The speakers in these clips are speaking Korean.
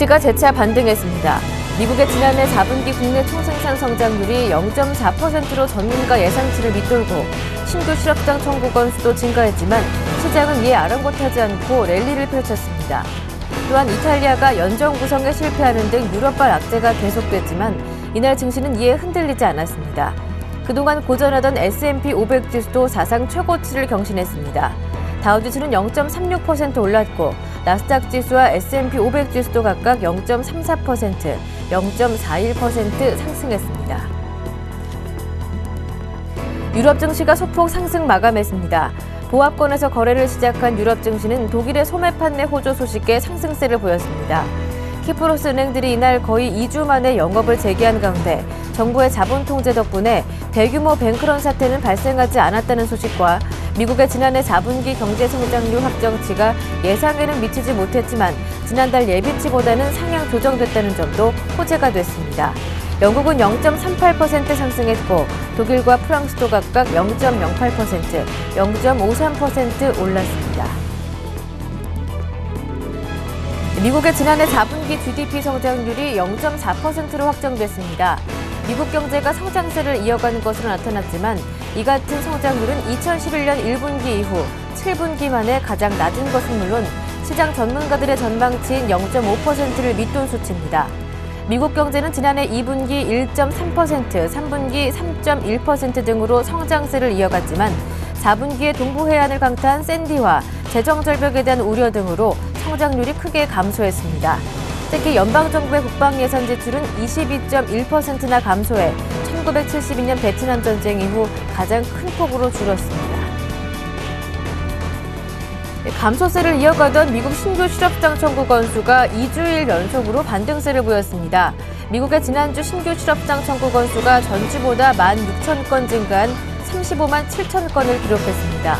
증시가 재차 반등했습니다. 미국의 지난해 4분기 국내 총생산 성장률이 0.4%로 전문가 예상치를 밑돌고 신규 실업장 청구 건수도 증가했지만 시장은 이에 아랑곳하지 않고 랠리를 펼쳤습니다. 또한 이탈리아가 연정 구성에 실패하는 등 유럽발 악재가 계속됐지만 이날 증시는 이에 흔들리지 않았습니다. 그동안 고전하던 S&P 500 지수도 사상 최고치를 경신했습니다. 다우지수는 0.36% 올랐고 나스닥 지수와 S&P 500 지수도 각각 0.34%, 0.41% 상승했습니다. 유럽 증시가 소폭 상승 마감했습니다. 보합권에서 거래를 시작한 유럽 증시는 독일의 소매 판매 호조 소식에 상승세를 보였습니다. 키프로스 은행들이 이날 거의 2주 만에 영업을 재개한 가운데 정부의 자본 통제 덕분에 대규모 뱅크런 사태는 발생하지 않았다는 소식과 미국의 지난해 4분기 경제 성장률 확정치가 예상에는 미치지 못했지만 지난달 예비치보다는 상향 조정됐다는 점도 호재가 됐습니다. 영국은 0.38% 상승했고 독일과 프랑스도 각각 0.08%, 0.53% 올랐습니다. 미국의 지난해 4분기 GDP 성장률이 0.4%로 확정됐습니다. 미국 경제가 성장세를 이어가는 것으로 나타났지만 이 같은 성장률은 2011년 1분기 이후 7분기 만에 가장 낮은 것은 물론 시장 전문가들의 전망치인 0.5%를 밑돈 수치입니다. 미국 경제는 지난해 2분기 1.3%, 3분기 3.1% 등으로 성장세를 이어갔지만 4분기에 동부 해안을 강타한 샌디와 재정 절벽에 대한 우려 등으로 성장률이 크게 감소했습니다. 특히 연방정부의 국방예산 지출은 22.1%나 감소해 1972년 베트남 전쟁 이후 가장 큰 폭으로 줄었습니다. 감소세를 이어가던 미국 신규 실업장 청구 건수가 2주일 연속으로 반등세를 보였습니다. 미국의 지난주 신규 실업장 청구 건수가 전주보다 16,000건 증가한 35만 7천 건을 기록했습니다.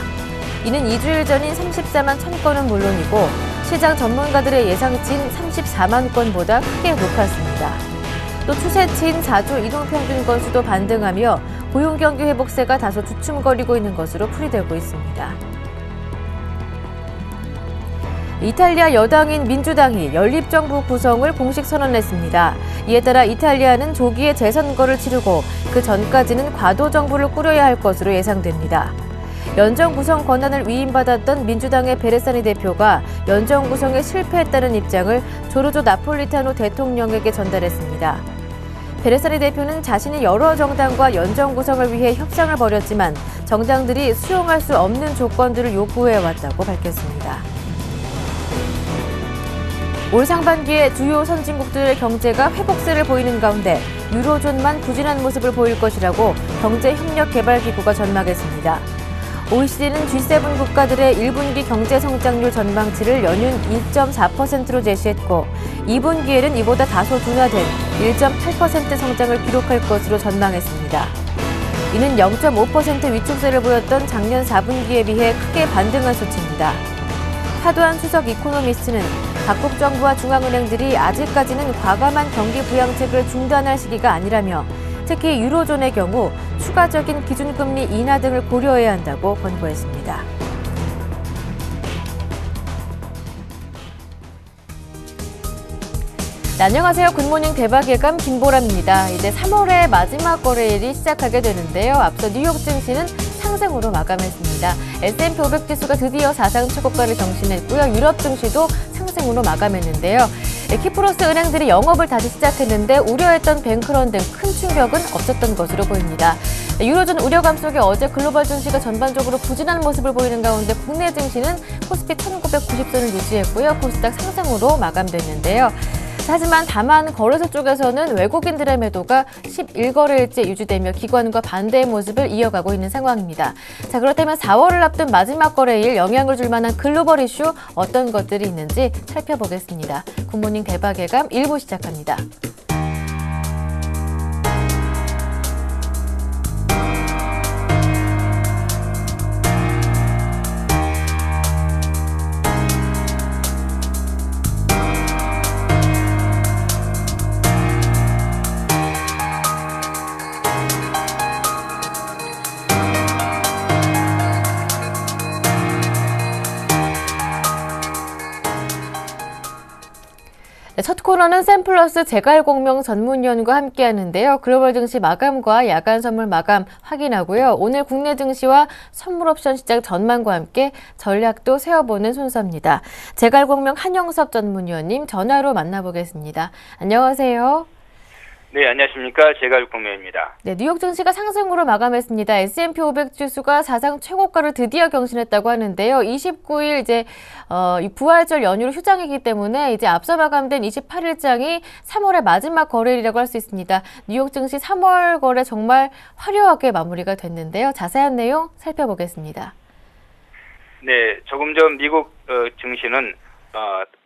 이는 2주일 전인 34만 1,000건은 물론이고 시장 전문가들의 예상치인 34만 건보다 크게 높았습니다. 또 추세치인 4주 이동평균 건수도 반등하며 고용경기 회복세가 다소 주춤거리고 있는 것으로 풀이되고 있습니다. 이탈리아 여당인 민주당이 연립정부 구성을 공식 선언했습니다. 이에 따라 이탈리아는 조기에 재선거를 치르고 그 전까지는 과도정부를 꾸려야 할 것으로 예상됩니다. 연정 구성 권한을 위임받았던 민주당의 베레사니 대표가 연정 구성에 실패했다는 입장을 조르조 나폴리타노 대통령에게 전달했습니다. 베레사니 대표는 자신이 여러 정당과 연정 구성을 위해 협상을 벌였지만 정당들이 수용할 수 없는 조건들을 요구해왔다고 밝혔습니다. 올 상반기에 주요 선진국들의 경제가 회복세를 보이는 가운데 유로존만 부진한 모습을 보일 것이라고 경제협력개발기구가 전망했습니다. OECD는 G7 국가들의 1분기 경제 성장률 전망치를 연윤 1.4%로 제시했고 2분기에는 이보다 다소 둔화된 1.8% 성장을 기록할 것으로 전망했습니다. 이는 0.5% 위축세를 보였던 작년 4분기에 비해 크게 반등한 수치입니다. 파도한 수석 이코노미스트는 각국 정부와 중앙은행들이 아직까지는 과감한 경기 부양책을 중단할 시기가 아니라며 특히 유로존의 경우 추가적인 기준금리 인하 등을 고려해야 한다고 권고했습니다. 네, 안녕하세요. 굿모닝 대박 예감 김보람입니다. 이제 3월의 마지막 거래일이 시작하게 되는데요. 앞서 뉴욕 증시는 상승으로 마감했습니다. S&P 500 지수가 드디어 사상 최고가를 경신했고요. 유럽 증시도 상승으로 마감했는데요. 키프로스 은행들이 영업을 다시 시작했는데 우려했던 뱅크런 등 큰 충격은 없었던 것으로 보입니다. 유로존 우려감 속에 어제 글로벌 증시가 전반적으로 부진한 모습을 보이는 가운데 국내 증시는 코스피 1990선을 유지했고요. 코스닥 상승으로 마감됐는데요. 하지만 다만 거래소 쪽에서는 외국인들의 매도가 11거래일째 유지되며 기관과 반대의 모습을 이어가고 있는 상황입니다. 자, 그렇다면 4월을 앞둔 마지막 거래일 영향을 줄 만한 글로벌 이슈 어떤 것들이 있는지 살펴보겠습니다. 굿모닝 대박 예감 1부 시작합니다. 첫 코너는 샘플러스 재갈공명 전문위원과 함께하는데요. 글로벌 증시 마감과 야간 선물 마감 확인하고요. 오늘 국내 증시와 선물 옵션 시장 전망과 함께 전략도 세워보는 순서입니다. 재갈공명 한영섭 전문위원님 전화로 만나보겠습니다. 안녕하세요. 네, 안녕하십니까. 재갈공명입니다. 네, 뉴욕 증시가 상승으로 마감했습니다. S&P 500 지수가 사상 최고가를 드디어 경신했다고 하는데요. 29일 부활절 연휴로 휴장이기 때문에 이제 앞서 마감된 28일장이 3월의 마지막 거래일이라고 할 수 있습니다. 뉴욕 증시 3월 거래 정말 화려하게 마무리가 됐는데요. 자세한 내용 살펴보겠습니다. 네, 조금 전 미국 증시는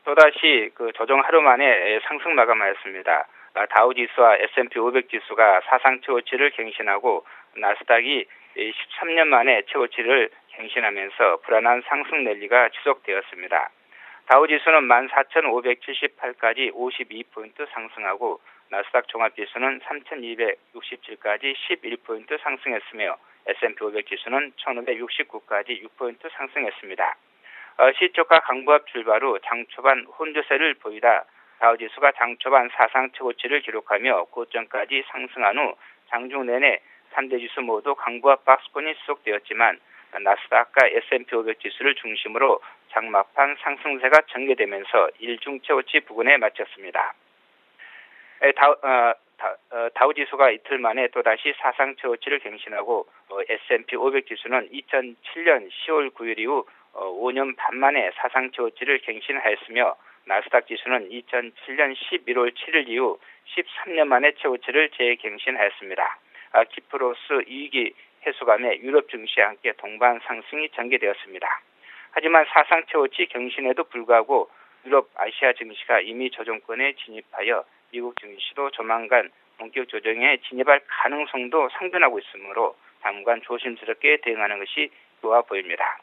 또다시 조정 하루 만에 상승 마감하였습니다. 다우지수와 S&P 500 지수가 사상 최고치를 갱신하고 나스닥이 13년 만에 최고치를 갱신하면서 불안한 상승 랠리가 지속되었습니다. 다우지수는 14,578까지 52포인트 상승하고 나스닥 종합지수는 3,267까지 11포인트 상승했으며 S&P 500 지수는 1,569까지 6포인트 상승했습니다. 시초가 강보합 출발 후 장 초반 혼조세를 보이다 다우지수가 장 초반 사상 최고치를 기록하며 고점까지 상승한 후 장중 내내 3대 지수 모두 강보합 박스권이 지속되었지만 나스닥과 S&P 500 지수를 중심으로 장막판 상승세가 전개되면서 일중 최고치 부근에 마쳤습니다. 다우지수가 이틀 만에 또다시 사상 최고치를 갱신하고 S&P 500 지수는 2007년 10월 9일 이후 5년 반 만에 사상 최고치를 갱신하였으며 나스닥 지수는 2007년 11월 7일 이후 13년 만에 최고치를 재갱신하였습니다. 키프로스 이익이 해소감에 유럽 증시와 함께 동반 상승이 전개되었습니다. 하지만 사상 최고치 경신에도 불구하고 유럽, 아시아 증시가 이미 조정권에 진입하여 미국 증시도 조만간 본격 조정에 진입할 가능성도 상존하고 있으므로 당분간 조심스럽게 대응하는 것이 좋아 보입니다.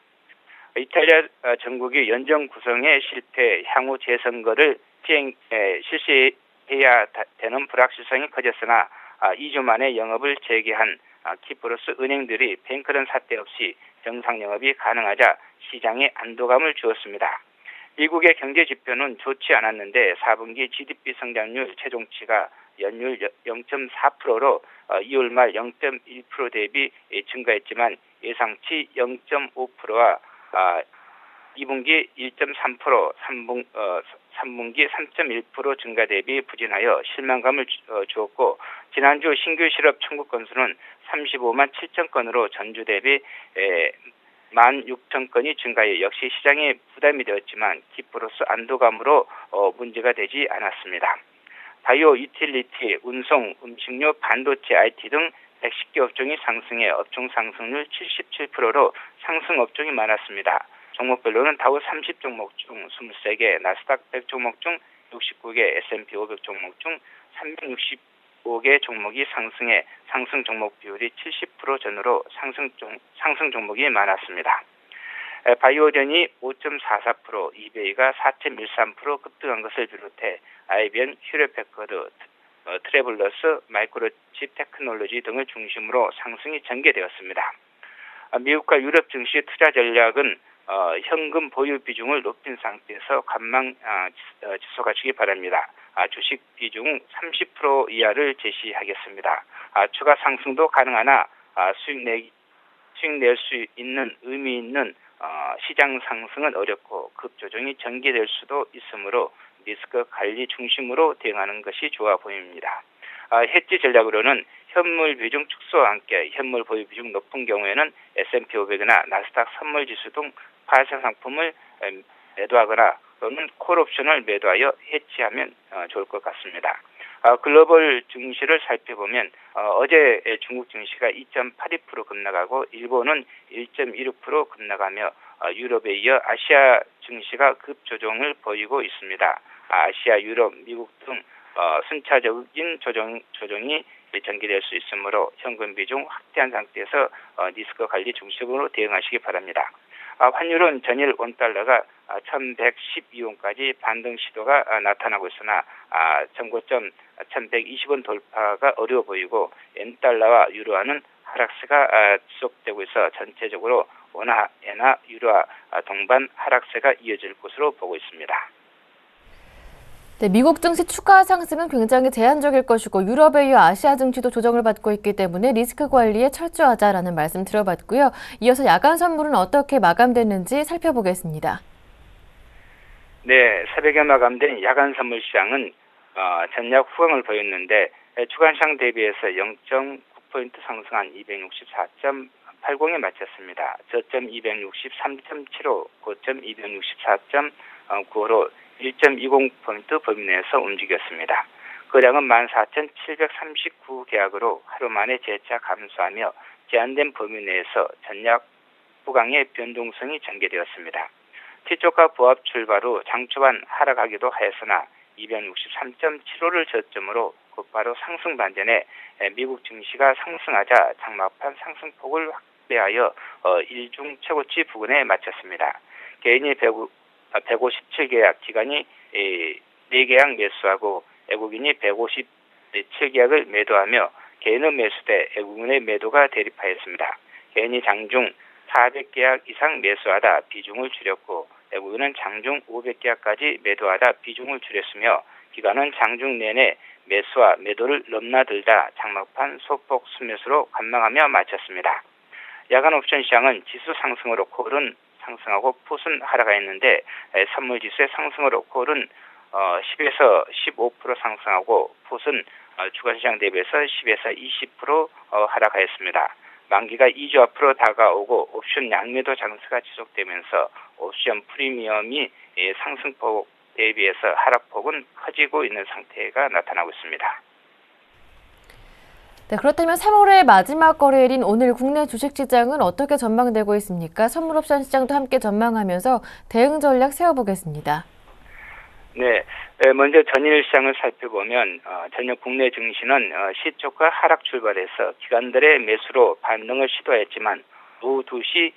이탈리아 정국이 연정 구성의 실패, 향후 재선거를 실시해야 되는 불확실성이 커졌으나 2주 만에 영업을 재개한 키프로스 은행들이 뱅크런 사태 없이 정상 영업이 가능하자 시장에 안도감을 주었습니다. 미국의 경제 지표는 좋지 않았는데 4분기 GDP 성장률 최종치가 연율 0.4%로 2월 말 0.1% 대비 증가했지만 예상치 0.5%와 2분기 1.3%, 3분기 3.1% 증가 대비 부진하여 실망감을 주었고 지난주 신규 실업 청구 건수는 35만 7천 건으로 전주 대비 16,000건이 증가해 역시 시장에 부담이 되었지만 키프로스 안도감으로 문제가 되지 않았습니다. 바이오, 유틸리티, 운송, 음식료, 반도체, IT 등 110개 업종이 상승해 업종 상승률 77%로 상승 업종이 많았습니다. 종목별로는 다우 30 종목 중 23개, 나스닥 100 종목 중 69개, S&P 500 종목 중 365개 종목이 상승해 상승 종목 비율이 70% 전후로 상승 종목이 많았습니다. 바이오전이 5.44%, 이베이가 4.13% 급등한 것을 비롯해 IBM, 휴레패커드, 트래블러스, 마이크로칩 테크놀로지 등을 중심으로 상승이 전개되었습니다. 미국과 유럽 증시 투자 전략은 현금 보유 비중을 높인 상태에서 관망 지속하시기 바랍니다. 주식 비중 30% 이하를 제시하겠습니다. 추가 상승도 가능하나 수익 낼 수 있는 의미 있는 시장 상승은 어렵고 급조정이 전개될 수도 있으므로 리스크 관리 중심으로 대응하는 것이 좋아 보입니다. 해지 전략으로는 현물 비중 축소와 함께 현물 보유 비중 높은 경우에는 S&P 500이나 나스닥 선물 지수 등 파생 상품을 매도하거나 또는 콜옵션을 매도하여 해지하면 좋을 것 같습니다. 글로벌 증시를 살펴보면 어제 중국 증시가 2.82% 급락하고 일본은 1.16% 급락하며 유럽에 이어 아시아 증시가 급조정을 보이고 있습니다. 아시아, 유럽, 미국 등 순차적인 조정이 전개될 수 있으므로 현금 비중 확대한 상태에서 리스크 관리 중심으로 대응하시기 바랍니다. 환율은 전일 원달러가 1112원까지 반등 시도가 나타나고 있으나 전고점 1120원 돌파가 어려워 보이고 엔달러와 유로화는 하락세가 지속되고 있어 전체적으로 원화, 엔화, 유로화 동반 하락세가 이어질 것으로 보고 있습니다. 네, 미국 증시 추가 상승은 굉장히 제한적일 것이고 유럽에 이어 아시아 증시도 조정을 받고 있기 때문에 리스크 관리에 철저하자라는 말씀 들어봤고요. 이어서 야간 선물은 어떻게 마감됐는지 살펴보겠습니다. 네, 새벽에 마감된 야간 선물 시장은 전략 후강을 보였는데 주간시장 대비해서 0.9포인트 상승한 264.80에 마쳤습니다. 저점 263.75, 고점 264.95로 1.20포인트 범위 내에서 움직였습니다. 거량은 14,739계약으로 하루 만에 재차 감소하며 제한된 범위 내에서 전략 후강의 변동성이 전개되었습니다. T조가 부합 출발 후 장초반 하락하기도 하였으나 263.75를 저점으로 곧바로 상승 반전에 미국 증시가 상승하자 장막판 상승폭을 확대하여 일중 최고치 부근에 마쳤습니다. 개인이 157계약, 기관이 4계약 매수하고 외국인이 157계약을 매도하며 개인은 매수돼 외국인의 매도가 대립하였습니다. 개인이 장중 400계약 이상 매수하다 비중을 줄였고 외국인은 장중 500계약까지 매도하다 비중을 줄였으며 기관은 장중 내내 매수와 매도를 넘나들다 장막판 소폭 순매수로 관망하며 마쳤습니다. 야간 옵션 시장은 지수 상승으로 콜은 상승하고 풋은 하락했는데 선물지수의 상승으로 콜은 10에서 15% 상승하고 풋은 주간시장 대비해서 10에서 20% 하락하였습니다. 만기가 2주 앞으로 다가오고 옵션 양매도 장세가 지속되면서 옵션 프리미엄이 상승폭 대비해서 하락폭은 커지고 있는 상태가 나타나고 있습니다. 네, 그렇다면 3월의 마지막 거래일인 오늘 국내 주식시장은 어떻게 전망되고 있습니까? 선물옵션 시장도 함께 전망하면서 대응 전략 세워보겠습니다. 네, 먼저 전일 시장을 살펴보면 전일 국내 증시는 시초가 하락 출발해서 기관들의 매수로 반등을 시도했지만 오후 2시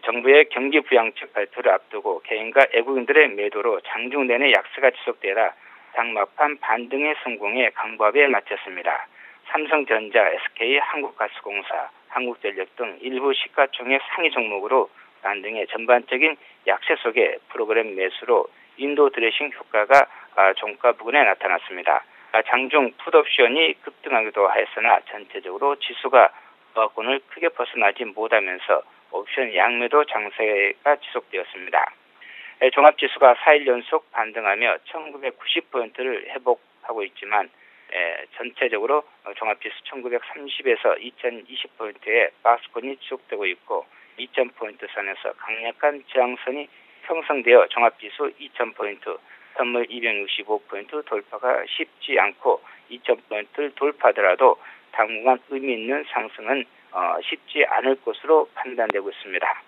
정부의 경기 부양책 발표를 앞두고 개인과 외국인들의 매도로 장중 내내 약세가 지속되다 장막판 반등의 성공에 강보합에 마쳤습니다. 삼성전자, SK, 한국가스공사, 한국전력 등 일부 시가총액 상위 종목으로 반등의 전반적인 약세 속에 프로그램 매수로 인도 드레싱 효과가 종가 부근에 나타났습니다. 장중 풋옵션이 급등하기도 하였으나 전체적으로 지수가 저하권을 크게 벗어나지 못하면서 옵션 양매도 장세가 지속되었습니다. 종합지수가 4일 연속 반등하며 1990포인트를 회복하고 있지만 전체적으로 종합지수 1930에서 2020포인트의 박스권이 지속되고 있고 2000포인트 선에서 강력한 저항선이 형성되어 종합지수 2000포인트, 선물 265포인트 돌파가 쉽지 않고 2000포인트를 돌파하더라도 당분간 의미 있는 상승은 쉽지 않을 것으로 판단되고 있습니다.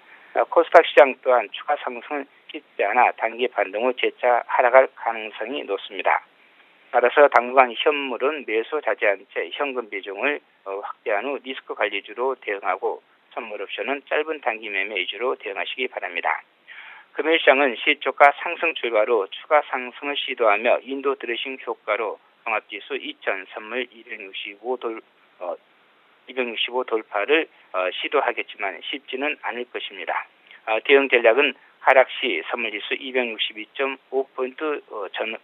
코스닥 시장 또한 추가 상승은 쉽지 않아 단기 반등 후 재차 하락할 가능성이 높습니다. 따라서 당분간 현물은 매수 자제한 채 현금 비중을 확대한 후 리스크 관리주로 대응하고 선물 옵션은 짧은 단기 매매 위주로 대응하시기 바랍니다. 금요일 시장은 시초가 상승 출발 후 추가 상승을 시도하며 인도 드레싱 효과로 종합지수 2000, 선물 265 돌파를 시도하겠지만 쉽지는 않을 것입니다. 대응 전략은 하락 시 선물지수 262.5포인트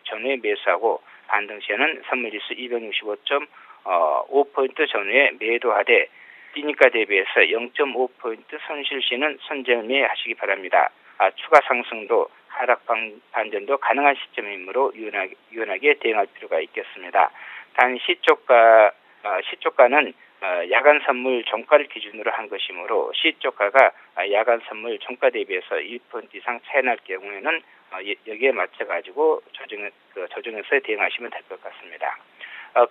전후에 매수하고 반등 시에는 선물지수 265.5포인트 전후에 매도하되 뛰니까 대비해서 0.5포인트 손실 시는 선절매 하시기 바랍니다. 추가 상승도 하락 반전도 가능한 시점이므로 유연하게 대응할 필요가 있겠습니다. 단 시초가는 야간 선물 종가를 기준으로 한 것이므로 시초가가 야간 선물 종가 대비해서 1% 이상 차이 날 경우에는 여기에 맞춰가지고 조정해서 대응하시면 될 것 같습니다.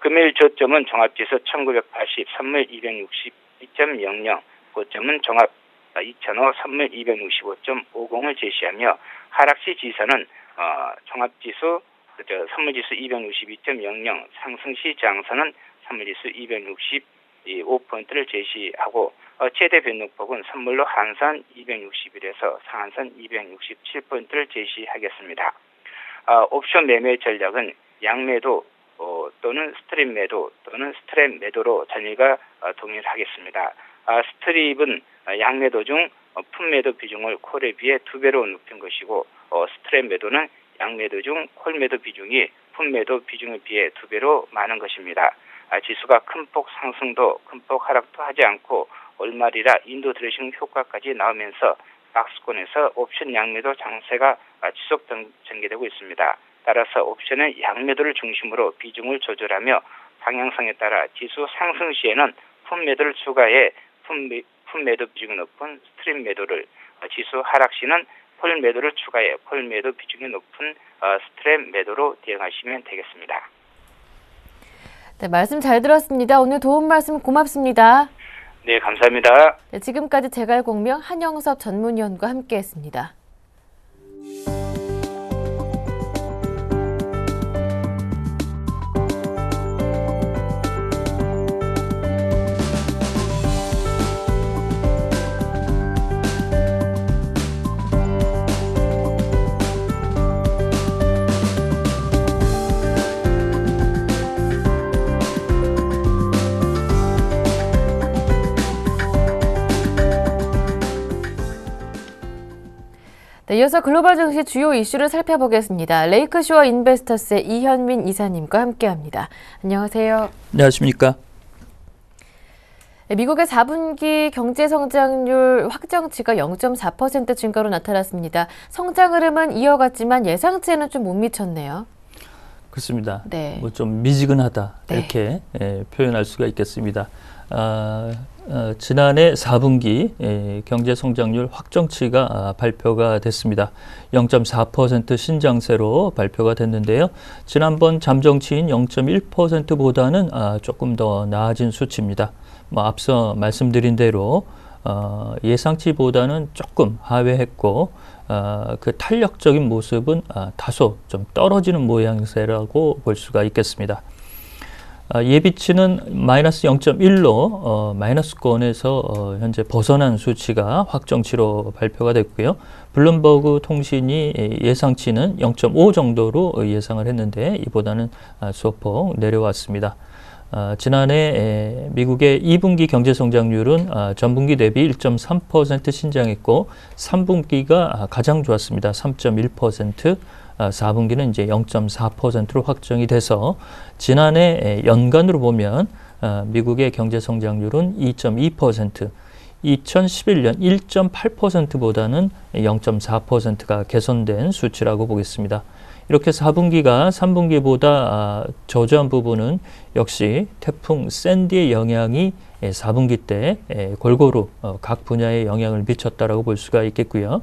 금요일 저점은 종합지수 1980, 선물 262.00, 고점은 종합 2005, 선물 265.50을 제시하며 하락시 지선은 종합지수 선물지수 262.00, 상승시 저항선은 선물지수 265포인트를 제시하고 최대 변동폭은 선물로 한선 261에서 상한선 267포인트를 제시하겠습니다. 옵션 매매 전략은 양매도 또는 스트립 매도 또는 스트랩 매도로 전일과 동일하겠습니다. 스트립은 양매도 중 풋매도 비중을 콜에 비해 2배로 높인 것이고 스트랩 매도는 양매도 중 콜매도 비중이 품매도 비중에 비해 2배로 많은 것입니다. 지수가 큰 폭 상승도 큰 폭 하락도 하지 않고 월말이라 인도 드레싱 효과까지 나오면서 박스권에서 옵션 양매도 장세가 지속 전개되고 있습니다. 따라서 옵션의 양매도를 중심으로 비중을 조절하며 방향성에 따라 지수 상승 시에는 품매도를 추가해 품매도 비중이 높은 스트림 매도를, 지수 하락 시는 폴매도를 추가해 폴매도 비중이 높은 스트랩 매도로 대응하시면 되겠습니다. 네, 말씀 잘 들었습니다. 오늘 도움 말씀 고맙습니다. 네, 감사합니다. 네, 지금까지 제갈공명 한영섭 전문위원과 함께했습니다. 네, 이어서 글로벌 증시 주요 이슈를 살펴보겠습니다. 레이크쇼어 인베스터스의 이현민 이사님과 함께합니다. 안녕하세요. 안녕하십니까. 네, 미국의 4분기 경제성장률 확정치가 0.4% 증가로 나타났습니다. 성장 흐름은 이어갔지만 예상치에는 좀 못 미쳤네요. 그렇습니다. 네. 뭐 좀 미지근하다 이렇게 네. 표현할 수가 있겠습니다. 지난해 4분기 경제성장률 확정치가 발표가 됐습니다. 0.4% 신장세로 발표가 됐는데요. 지난번 잠정치인 0.1%보다는 조금 더 나아진 수치입니다. 뭐 앞서 말씀드린 대로 예상치보다는 조금 하회했고 그 탄력적인 모습은 다소 좀 떨어지는 모양새라고 볼 수가 있겠습니다. 예비치는 마이너스 0.1로 마이너스권에서 현재 벗어난 수치가 확정치로 발표가 됐고요. 블룸버그 통신이 예상치는 0.5 정도로 예상을 했는데 이보다는 소폭 내려왔습니다. 지난해 미국의 2분기 경제성장률은 전분기 대비 1.3% 신장했고 3분기가 가장 좋았습니다. 3.1%, 4분기는 이제 0.4%로 확정이 돼서 지난해 연간으로 보면 미국의 경제성장률은 2.2%, 2011년 1.8%보다는 0.4%가 개선된 수치라고 보겠습니다. 이렇게 4분기가 3분기보다 저조한 부분은 역시 태풍 샌디의 영향이 4분기 때 골고루 각 분야에 영향을 미쳤다라고 볼 수가 있겠고요.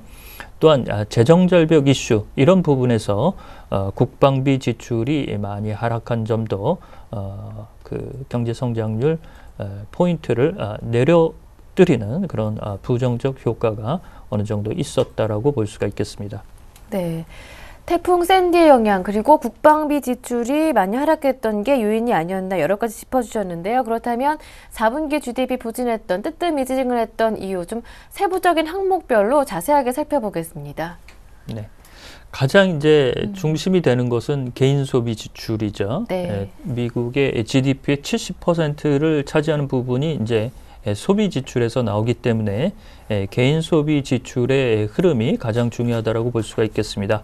또한 재정절벽 이슈 이런 부분에서 국방비 지출이 많이 하락한 점도 그 경제성장률 포인트를 내려뜨리는 그런 부정적 효과가 어느 정도 있었다라고 볼 수가 있겠습니다. 네. 태풍 샌디의 영향 그리고 국방비 지출이 많이 하락했던 게 요인이 아니었나 여러 가지 짚어주셨는데요. 그렇다면 4분기 GDP 부진했던 뜨뜻미지근을 했던 이유 좀 세부적인 항목별로 자세하게 살펴보겠습니다. 네, 가장 이제 중심이 되는 것은 개인 소비 지출이죠. 네. 미국의 GDP의 70%를 차지하는 부분이 이제 소비 지출에서 나오기 때문에 개인 소비 지출의 흐름이 가장 중요하다고 볼 수가 있겠습니다.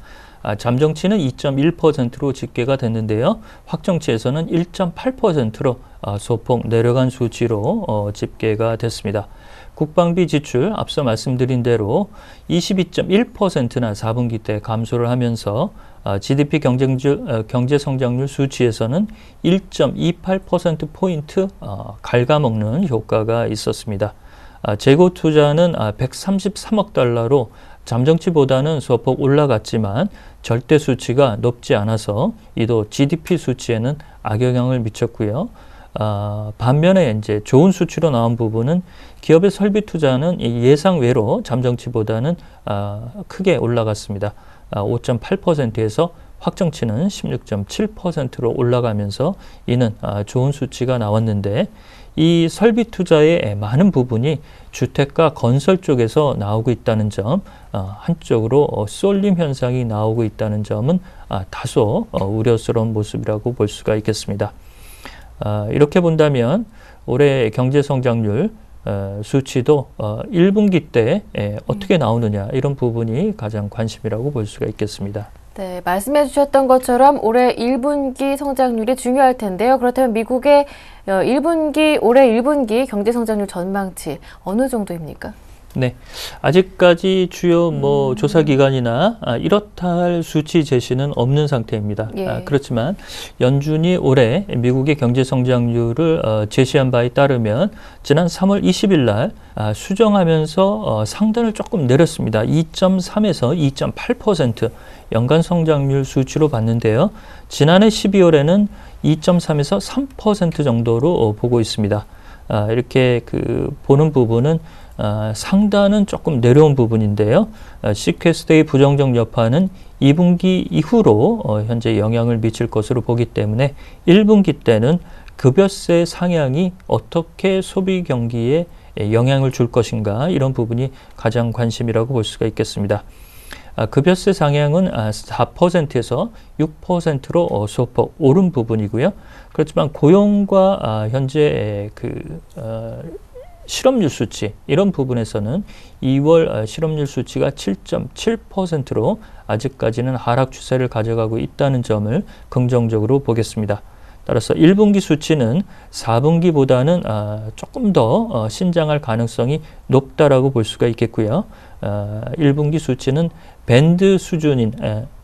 잠정치는 2.1%로 집계가 됐는데요. 확정치에서는 1.8%로 소폭 내려간 수치로 집계가 됐습니다. 국방비 지출 앞서 말씀드린 대로 22.1%나 4분기 때 감소를 하면서 GDP 경제성장률 수치에서는 1.28%포인트 갉아먹는 효과가 있었습니다. 재고 투자는 133억 달러로 잠정치보다는 소폭 올라갔지만 절대 수치가 높지 않아서 이도 GDP 수치에는 악영향을 미쳤고요. 반면에 이제 좋은 수치로 나온 부분은 기업의 설비 투자는 예상 외로 잠정치보다는 크게 올라갔습니다. 5.8%에서 확정치는 16.7%로 올라가면서 이는 좋은 수치가 나왔는데 이 설비 투자의 많은 부분이 주택과 건설 쪽에서 나오고 있다는 점, 한쪽으로 쏠림 현상이 나오고 있다는 점은 다소 우려스러운 모습이라고 볼 수가 있겠습니다. 이렇게 본다면 올해 경제성장률 수치도 1분기 때 어떻게 나오느냐 이런 부분이 가장 관심이라고 볼 수가 있겠습니다. 네, 말씀해 주셨던 것처럼 올해 1분기 성장률이 중요할 텐데요. 그렇다면 미국의 올해 1분기 경제 성장률 전망치 어느 정도입니까? 네, 아직까지 주요 조사 기관이나 이렇다 할 수치 제시는 없는 상태입니다. 예. 그렇지만 연준이 올해 미국의 경제 성장률을 제시한 바에 따르면 지난 3월 20일 날 수정하면서 상단을 조금 내렸습니다. 2.3에서 2.8% 연간 성장률 수치로 봤는데요. 지난해 12월에는 2.3에서 3% 정도로 보고 있습니다. 이렇게 보는 부분은 상단은 조금 내려온 부분인데요. 시퀘스트의 부정적 여파는 2분기 이후로 현재 영향을 미칠 것으로 보기 때문에 1분기 때는 급여세 상향이 어떻게 소비 경기에 영향을 줄 것인가 이런 부분이 가장 관심이라고 볼 수가 있겠습니다. 급여세 상향은 4%에서 6%로 소폭 오른 부분이고요. 그렇지만 고용과 현재 실업률 수치 이런 부분에서는 2월 실업률 수치가 7.7%로 아직까지는 하락 추세를 가져가고 있다는 점을 긍정적으로 보겠습니다. 따라서 1분기 수치는 4분기보다는 조금 더 신장할 가능성이 높다라고 볼 수가 있겠고요. 1분기 수치는 밴드 수준인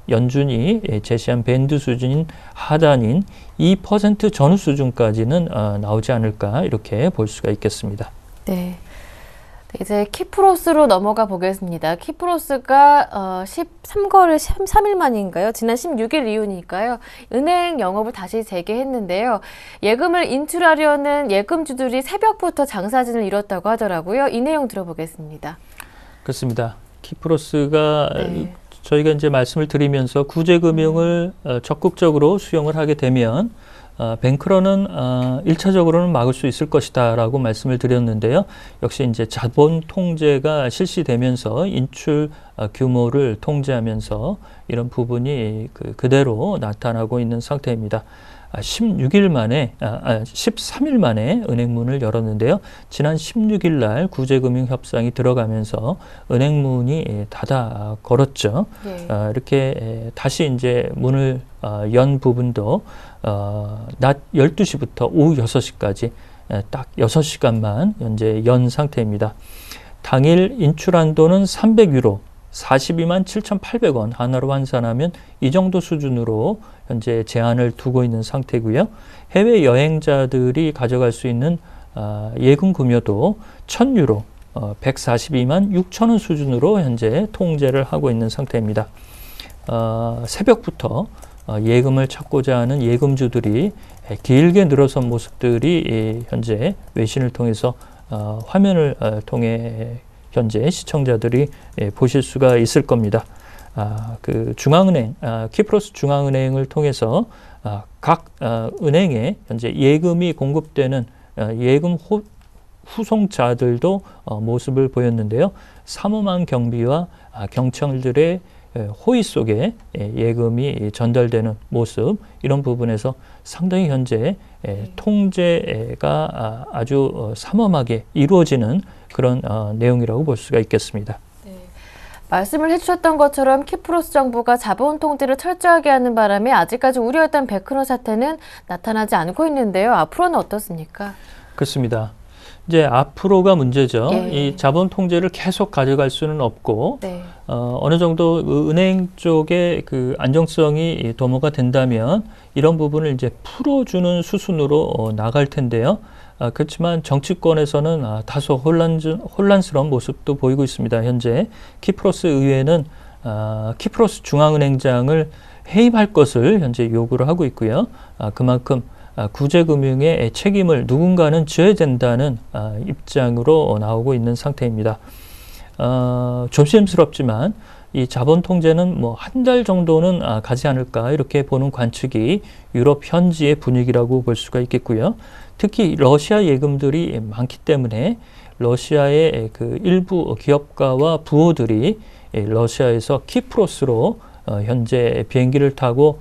연준이 제시한 밴드 수준인 하단인 2% 전후 수준까지는 나오지 않을까 이렇게 볼 수가 있겠습니다. 네. 이제 키프로스로 넘어가 보겠습니다. 키프로스가 13거래 3일 만인가요? 지난 16일 이후니까요. 은행 영업을 다시 재개했는데요. 예금을 인출하려는 예금주들이 새벽부터 장사진을 이뤘다고 하더라고요. 이 내용 들어보겠습니다. 그렇습니다. 키프로스가 저희가 이제 말씀을 드리면서 구제금융을 적극적으로 수용을 하게 되면 뱅크런은 1차적으로는 막을 수 있을 것이다 라고 말씀을 드렸는데요. 역시 이제 자본 통제가 실시되면서 인출 규모를 통제하면서 이런 부분이 그대로 나타나고 있는 상태입니다. 13일 만에 은행문을 열었는데요. 지난 16일 날 구제금융 협상이 들어가면서 은행문이 닫아 걸었죠. 네. 이렇게 다시 이제 문을 연 부분도 낮 12시부터 오후 6시까지 딱 6시간만 현재 연 상태입니다. 당일 인출 한도는 300유로, 42만 7,800원 하나로 환산하면 이 정도 수준으로 현재 제한을 두고 있는 상태고요. 해외 여행자들이 가져갈 수 있는 예금 금요도 1,000유로, 142만 6천원 수준으로 현재 통제를 하고 있는 상태입니다. 새벽부터 예금을 찾고자 하는 예금주들이 길게 늘어선 모습들이 현재 외신을 통해서 화면을 통해 현재 시청자들이 보실 수가 있을 겁니다. 중앙은행, 키프로스 중앙은행을 통해서 각 은행에 현재 예금이 공급되는 예금 후송자들도 모습을 보였는데요. 삼엄한 경비와 경찰들의 호의 속에 예금이 전달되는 모습, 이런 부분에서 상당히 현재 통제가 아주 삼엄하게 이루어지는 그런 내용이라고 볼 수가 있겠습니다. 네. 말씀을 해주셨던 것처럼 키프로스 정부가 자본 통제를 철저하게 하는 바람에 아직까지 우려했던 뱅크런 사태는 나타나지 않고 있는데요. 앞으로는 어떻습니까? 그렇습니다. 이제 앞으로가 문제죠. 예. 이 자본 통제를 계속 가져갈 수는 없고 네. 어느 정도 은행 쪽의 안정성이 도모가 된다면 이런 부분을 이제 풀어주는 수순으로 나갈 텐데요. 그렇지만 정치권에서는 다소 혼란스러운 모습도 보이고 있습니다. 현재 키프로스 의회는 키프로스 중앙은행장을 해임할 것을 현재 요구를 하고 있고요. 그만큼 구제금융의 책임을 누군가는 져야 된다는 입장으로 나오고 있는 상태입니다. 조심스럽지만 이 자본 통제는 한 달 정도는 가지 않을까 이렇게 보는 관측이 유럽 현지의 분위기라고 볼 수가 있겠고요. 특히 러시아 예금들이 많기 때문에 러시아의 일부 기업가와 부호들이 러시아에서 키프로스로 현재 비행기를 타고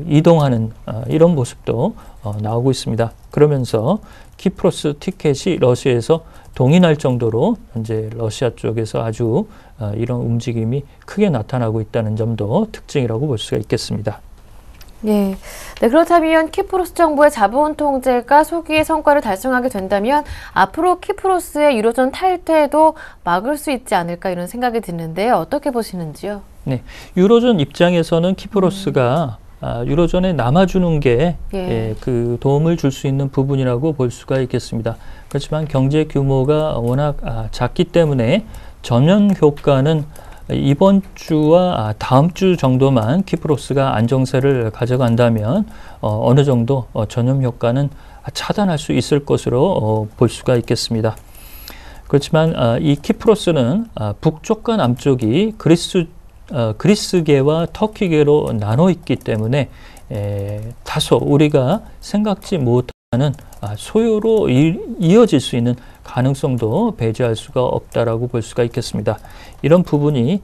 이동하는 이런 모습도 나오고 있습니다. 그러면서 키프로스 티켓이 러시아에서 동의날 정도로 현재 러시아 쪽에서 아주 이런 움직임이 크게 나타나고 있다는 점도 특징이라고 볼 수가 있겠습니다. 네. 네, 그렇다면 키프로스 정부의 자본 통제가 소기의 성과를 달성하게 된다면 앞으로 키프로스의 유로존 탈퇴도 막을 수 있지 않을까 이런 생각이 드는데요. 어떻게 보시는지요? 네, 유로존 입장에서는 키프로스가 유로존에 남아주는 게 그 도움을 줄 수 있는 부분이라고 볼 수가 있겠습니다. 그렇지만 경제 규모가 워낙 작기 때문에 전면 효과는 이번 주와 다음 주 정도만 키프로스가 안정세를 가져간다면 어느 정도 전염 효과는 차단할 수 있을 것으로 볼 수가 있겠습니다. 그렇지만 이 키프로스는 북쪽과 남쪽이 그리스계와 터키계로 나눠 있기 때문에 다소 우리가 생각지 못하는 소요로 이어질 수 있는 가능성도 배제할 수가 없다라고 볼 수가 있겠습니다. 이런 부분이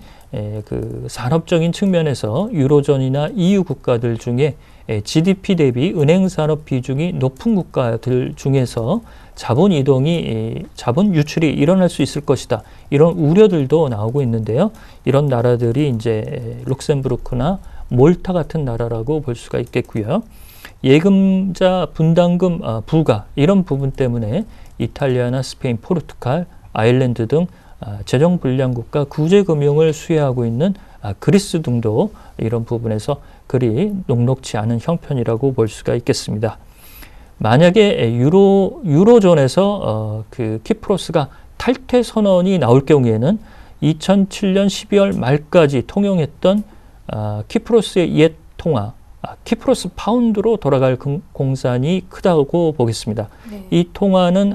그 산업적인 측면에서 유로존이나 EU 국가들 중에 GDP 대비 은행 산업 비중이 높은 국가들 중에서 자본 이동이 자본 유출이 일어날 수 있을 것이다. 이런 우려들도 나오고 있는데요. 이런 나라들이 이제 룩셈부르크나 몰타 같은 나라라고 볼 수가 있겠고요. 예금자 분담금 부과 이런 부분 때문에 이탈리아나 스페인, 포르투갈, 아일랜드 등 재정 불량 국가 구제금융을 수혜하고 있는 그리스 등도 이런 부분에서 그리 녹록지 않은 형편이라고 볼 수가 있겠습니다. 만약에 유로존에서 그 키프로스가 탈퇴 선언이 나올 경우에는 2007년 12월 말까지 통용했던 키프로스의 옛 통화 키프로스 파운드로 돌아갈 공산이 크다고 보겠습니다. 네. 이 통화는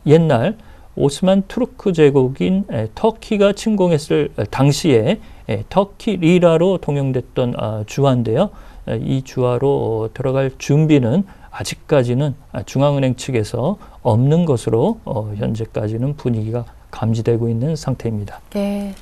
옛날 오스만 투르크 제국인 터키가 침공했을 당시에 터키 리라로 통용됐던 주화인데요. 이 주화로 들어갈 준비는 아직까지는 중앙은행 측에서 없는 것으로 현재까지는 분위기가 감지되고 있는 상태입니다. 네.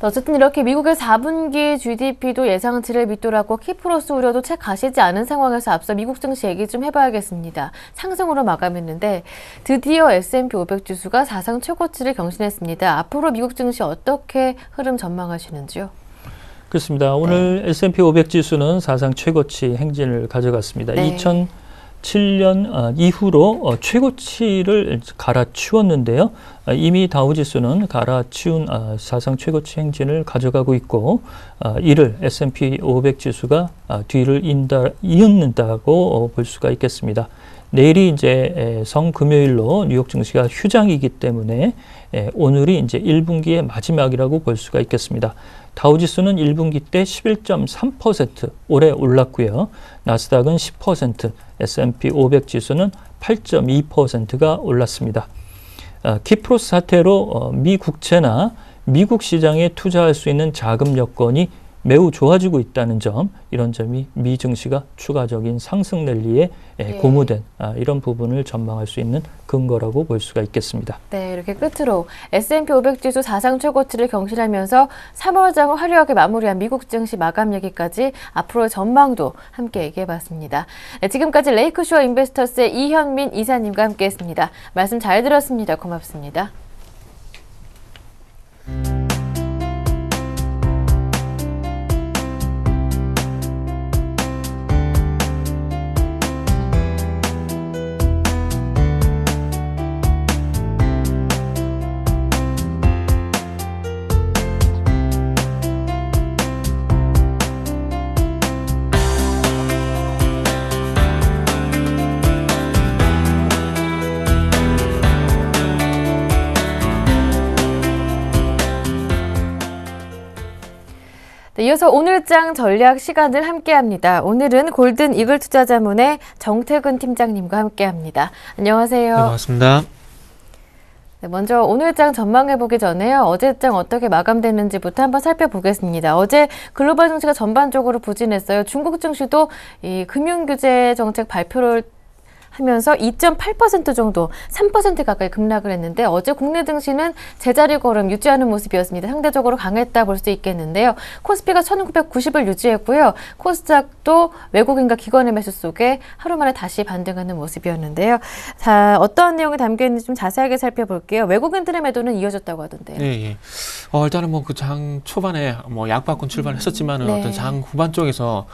어쨌든 이렇게 미국의 4분기 GDP도 예상치를 밑돌았고 키프로스 우려도 채 가시지 않은 상황에서 앞서 미국 증시 얘기 좀 해봐야겠습니다. 상승으로 마감했는데 드디어 S&P 500 지수가 사상 최고치를 경신했습니다. 앞으로 미국 증시 어떻게 흐름 전망하시는지요? 그렇습니다. 오늘 S&P 500 지수는 사상 최고치 행진을 가져갔습니다. 네. 2007년 이후로 최고치를 갈아치웠는데요. 이미 다우지수는 갈아치운 사상 최고치 행진을 가져가고 있고 이를 S&P 500 지수가 뒤를 이은다고 볼 수가 있겠습니다. 내일이 이제 성금요일로 뉴욕 증시가 휴장이기 때문에 오늘이 이제 1분기의 마지막이라고 볼 수가 있겠습니다. 다우지수는 1분기 때 11.3% 오래 올랐고요. 나스닥은 10%, S&P 500 지수는 8.2%가 올랐습니다. 키프로스 사태로 미 국채나 미국 시장에 투자할 수 있는 자금 여건이 매우 좋아지고 있다는 점, 이런 점이 미 증시가 추가적인 상승 랠리에 고무된 이런 부분을 전망할 수 있는 근거라고 볼 수가 있겠습니다. 네, 이렇게 끝으로 S&P 500 지수 사상 최고치를 경신하면서 3월장을 화려하게 마무리한 미국 증시 마감 얘기까지 앞으로의 전망도 함께 얘기해봤습니다. 네, 지금까지 레이크쇼어 인베스터스의 이현민 이사님과 함께했습니다. 말씀 잘 들었습니다. 고맙습니다. 네, 이어서 오늘장 전략 시간을 함께합니다. 오늘은 골든 이글 투자자문의 정태근 팀장님과 함께합니다. 안녕하세요. 네, 반갑습니다. 네, 먼저 오늘장 전망해보기 전에요. 어제장 어떻게 마감됐는지부터 한번 살펴보겠습니다. 어제 글로벌 증시가 전반적으로 부진했어요. 중국 증시도 이 금융규제 정책 발표를 하면서 2.8% 정도, 3% 가까이 급락을 했는데 어제 국내 증시는 제자리 걸음 유지하는 모습이었습니다. 상대적으로 강했다 볼 수 있겠는데요. 코스피가 1990을 유지했고요. 코스닥도 외국인과 기관의 매수 속에 하루 만에 다시 반등하는 모습이었는데요. 자, 어떠한 내용이 담겨 있는지 좀 자세하게 살펴볼게요. 외국인들의 매도는 이어졌다고 하던데요. 예. 일단은 뭐 그 장 초반에 뭐 약박권 출발했었지만은 네. 어떤 장 후반 쪽에서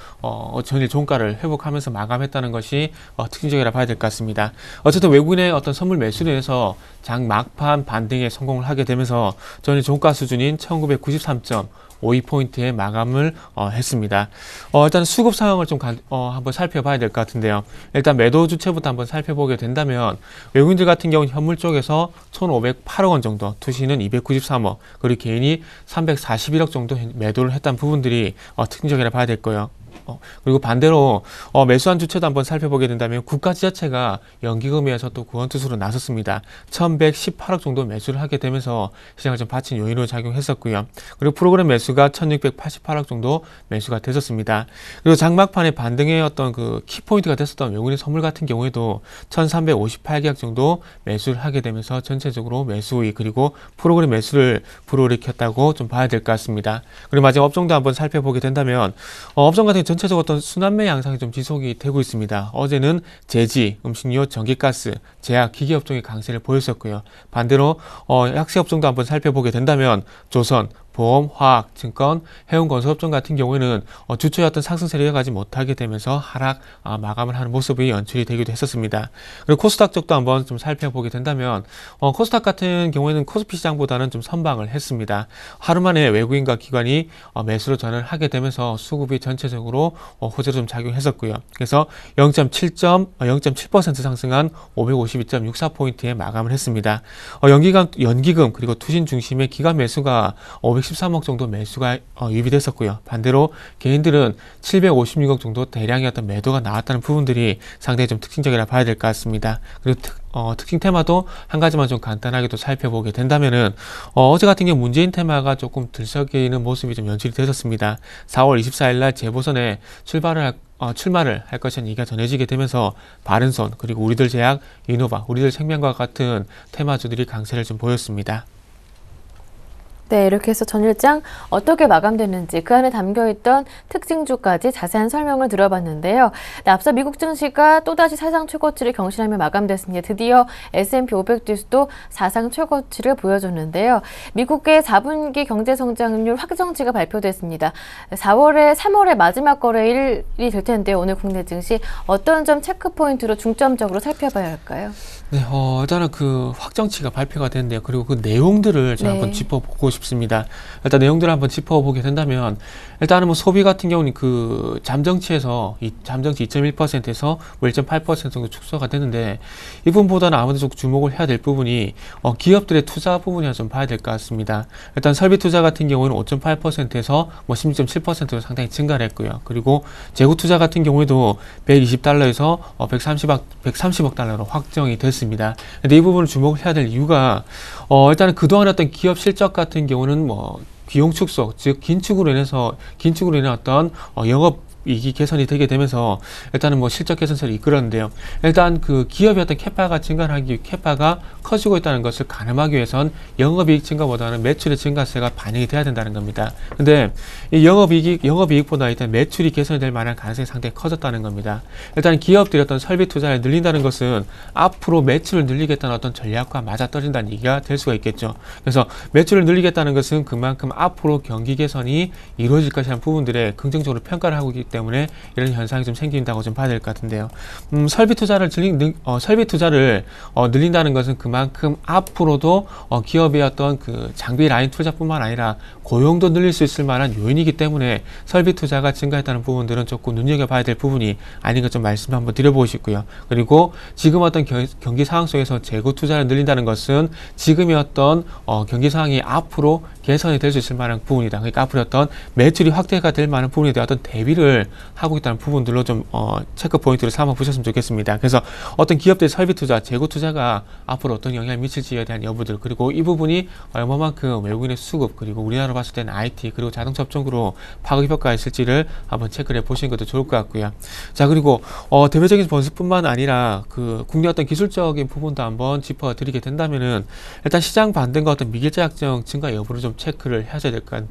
전일 종가를 회복하면서 마감했다는 것이 특징적이라 봐야 될 것 같습니다. 어쨌든 외국인의 어떤 선물 매수로 해서 장 막판 반등에 성공을 하게 되면서 전일 종가 수준인 1993.52포인트의 마감을 했습니다. 일단 수급 상황을 좀 한번 살펴봐야 될 것 같은데요. 일단 매도 주체부터 한번 살펴보게 된다면 외국인들 같은 경우는 현물 쪽에서 1,508억 원 정도, 투시는 293억, 그리고 개인이 341억 정도 매도를 했다는 부분들이 특징적이라 봐야 될 거예요. 그리고 반대로 매수한 주체도 한번 살펴보게 된다면 국가 지자체가 연기금에서 또 구원투수로 나섰습니다. 1,118억 정도 매수를 하게 되면서 시장을 좀 받친 요인으로 작용했었고요. 그리고 프로그램 매수가 1,688억 정도 매수가 됐었습니다. 그리고 장막판에 반등의 어떤 그 키포인트가 됐었던 외국인 선물 같은 경우에도 1,358계약 정도 매수를 하게 되면서 전체적으로 매수 우익 그리고 프로그램 매수를 불어일으켰다고 좀 봐야 될 것 같습니다. 그리고 마지막 업종도 한번 살펴보게 된다면 업종 같은 전체적으로 어떤 순환매 양상이 좀 지속이 되고 있습니다. 어제는 제지, 음식료, 전기가스, 제약, 기계업종의 강세를 보였었고요. 반대로 약세업종도 한번 살펴보게 된다면 조선, 보험, 화학, 증권, 해운, 건설업종 같은 경우에는 주초의 어떤 상승세를 이어가지 못하게 되면서 하락 마감을 하는 모습이 연출이 되기도 했었습니다. 그리고 코스닥 쪽도 한번 좀 살펴보게 된다면 코스닥 같은 경우에는 코스피 시장보다는 좀 선방을 했습니다. 하루 만에 외국인과 기관이 매수로 전환을 하게 되면서 수급이 전체적으로 호재로 좀 작용했었고요. 그래서 0.7% 상승한 552.64포인트에 마감을 했습니다. 연기금 그리고 투신 중심의 기관 매수가 513억 정도 매수가 유입됐었고요. 반대로 개인들은 756억 정도 대량의 어떤 매도가 나왔다는 부분들이 상당히 좀 특징적이라 봐야 될 것 같습니다. 그리고 특징 테마도 한 가지만 좀 간단하게 또 살펴보게 된다면은 어제 같은 경우 문재인 테마가 조금 들썩이는 모습이 좀 연출이 되었습니다. 4월 24일 날 재보선에 출마를 할 것이라는 얘기가 전해지게 되면서 바른손 그리고 우리들 제약, 이노바, 우리들 생명과 같은 테마주들이 강세를 좀 보였습니다. 네, 이렇게 해서 전일장 어떻게 마감됐는지 그 안에 담겨있던 특징주까지 자세한 설명을 들어봤는데요. 네, 앞서 미국 증시가 또다시 사상 최고치를 경신하며 마감됐습니다. 드디어 S&P 500 지수도 사상 최고치를 보여줬는데요. 미국의 4분기 경제성장률 확정치가 발표됐습니다. 3월의 마지막 거래일이 될 텐데요. 오늘 국내 증시 어떤 점 체크포인트로 중점적으로 살펴봐야 할까요? 네, 일단은 그 확정치가 발표가 됐는데요. 그리고 그 내용들을 제가 네. 한번 짚어보고 싶습니다. 일단 내용들을 한번 짚어보게 된다면, 일단은 뭐 소비 같은 경우는 그 잠정치에서, 잠정치 2.1%에서 1.8% 정도 축소가 됐는데, 이 부분보다는 아무래도 좀 주목을 해야 될 부분이, 기업들의 투자 부분이라 좀 봐야 될 것 같습니다. 일단 설비 투자 같은 경우는 5.8%에서 뭐 16.7%로 상당히 증가를 했고요. 그리고 재고 투자 같은 경우에도 120달러에서 130억 달러로 확정이 됐습니다. 근데 이 부분을 주목을 해야 될 이유가 일단은 그동안 어떤 기업 실적 같은 경우는 뭐 비용 축소, 즉 긴축으로 인한 어떤 영업 이익이 개선이 되게 되면서 일단은 뭐 실적 개선세를 이끌었는데요. 일단 그 기업의 어떤 캐파가 커지고 있다는 것을 가늠하기 위해선 영업이익 증가보다는 매출의 증가세가 반영이 돼야 된다는 겁니다. 근데 이 영업이익보다 일단 매출이 개선이 될 만한 가능성이 상당히 커졌다는 겁니다. 일단 기업들이 어떤 설비 투자를 늘린다는 것은 앞으로 매출을 늘리겠다는 어떤 전략과 맞아떨어진다는 얘기가 될 수가 있겠죠. 그래서 매출을 늘리겠다는 것은 그만큼 앞으로 경기 개선이 이루어질 것이라는 부분들에 긍정적으로 평가를 하고 있기 때문에 이런 현상이 좀 생긴다고 좀 봐야 될 것 같은데요. 설비 투자를 늘린다는 것은 그만큼 앞으로도 기업의 어떤 그 장비 라인 투자뿐만 아니라 고용도 늘릴 수 있을 만한 요인이기 때문에 설비 투자가 증가했다는 부분들은 조금 눈여겨봐야 될 부분이 아닌가 좀 말씀 한번 드려보고 싶고요. 그리고 지금 어떤 경기 상황 속에서 재고 투자를 늘린다는 것은 지금의 어떤 경기 상황이 앞으로 개선이 될 수 있을 만한 부분이다. 그러니까 앞으로 어떤 매출이 확대가 될 만한 부분에 대한 어떤 대비를 진행을 하고 있다는 부분들로 좀 체크 포인트를 삼아 보셨으면 좋겠습니다. 그래서 어떤 기업들의 설비 투자, 재고 투자가 앞으로 어떤 영향을 미칠지에 대한 여부들, 그리고 이 부분이 얼마만큼 외국인의 수급, 그리고 우리나라로 봤을 때는 IT, 그리고 자동차 업종으로 파급 효과가 있을지를 한번 체크를 해보시는 것도 좋을 것 같고요. 자, 그리고 대표적인 변수뿐만 아니라 그 국내 어떤 기술적인 부분도 한번 짚어드리게 된다면은 일단 시장 반등과 어떤 미결제 약정 증가 여부를 좀 체크를 하셔야 될 것